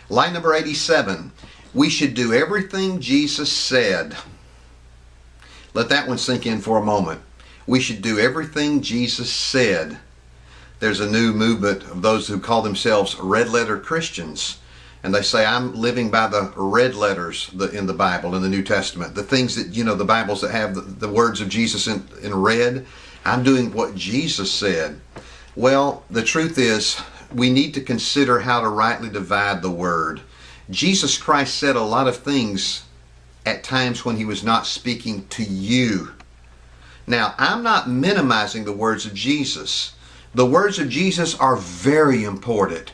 Line number 87. We should do everything Jesus said. Let that one sink in for a moment. We should do everything Jesus said. There's a new movement of those who call themselves red letter Christians. And they say, I'm living by the red letters in the Bible, in the New Testament. The things that, the Bibles that have the words of Jesus in red. I'm doing what Jesus said. Well, the truth is, we need to consider how to rightly divide the word. Jesus Christ said a lot of things at times when he was not speaking to you. Now, I'm not minimizing the words of Jesus. The words of Jesus are very important.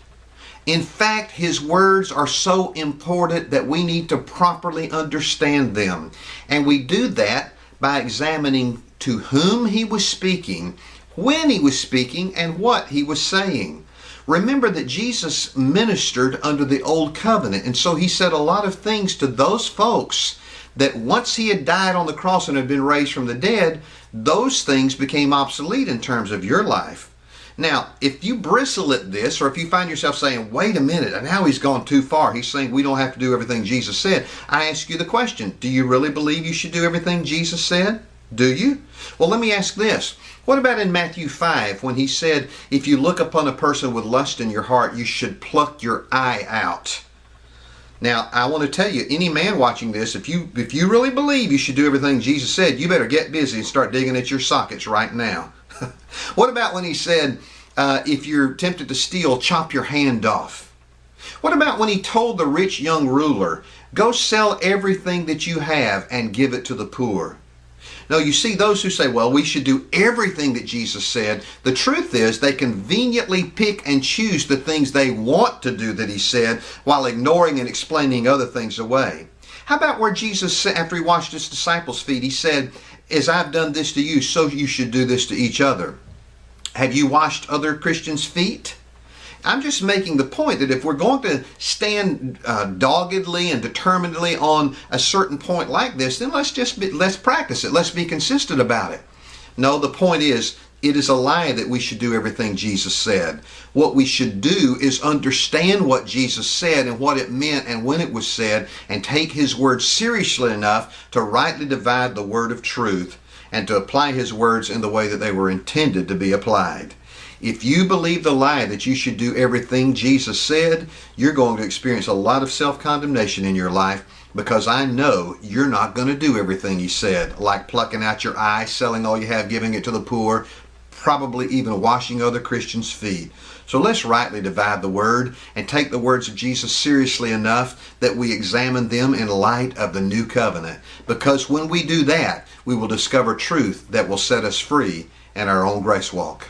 In fact, his words are so important that we need to properly understand them. And we do that by examining to whom he was speaking, when he was speaking, and what he was saying. Remember that Jesus ministered under the old covenant, and so he said a lot of things to those folks that once he had died on the cross and had been raised from the dead, those things became obsolete in terms of your life. Now, if you bristle at this, or if you find yourself saying, wait a minute, and now he's gone too far, he's saying we don't have to do everything Jesus said, I ask you the question, do you really believe you should do everything Jesus said? Do you? Well, let me ask this. What about in Matthew 5 when he said, if you look upon a person with lust in your heart, you should pluck your eye out? Now, I want to tell you, any man watching this, if you really believe you should do everything Jesus said, you better get busy and start digging at your sockets right now. What about when he said, if you're tempted to steal, chop your hand off? What about when he told the rich young ruler, go sell everything that you have and give it to the poor? Now, you see, those who say, well, we should do everything that Jesus said, the truth is they conveniently pick and choose the things they want to do that he said while ignoring and explaining other things away. How about where Jesus, after he washed his disciples' feet, he said, as I've done this to you, so you should do this to each other. Have you washed other Christians' feet? I'm just making the point that if we're going to stand doggedly and determinedly on a certain point like this, then let's practice it. Let's be consistent about it. No, the point is, it is a lie that we should do everything Jesus said. What we should do is understand what Jesus said and what it meant and when it was said, and take his words seriously enough to rightly divide the word of truth and to apply his words in the way that they were intended to be applied. If you believe the lie that you should do everything Jesus said, you're going to experience a lot of self-condemnation in your life, because I know you're not going to do everything he said, like plucking out your eye, selling all you have, giving it to the poor, probably even washing other Christians' feet. So let's rightly divide the word and take the words of Jesus seriously enough that we examine them in light of the new covenant. Because when we do that, we will discover truth that will set us free in our own grace walk.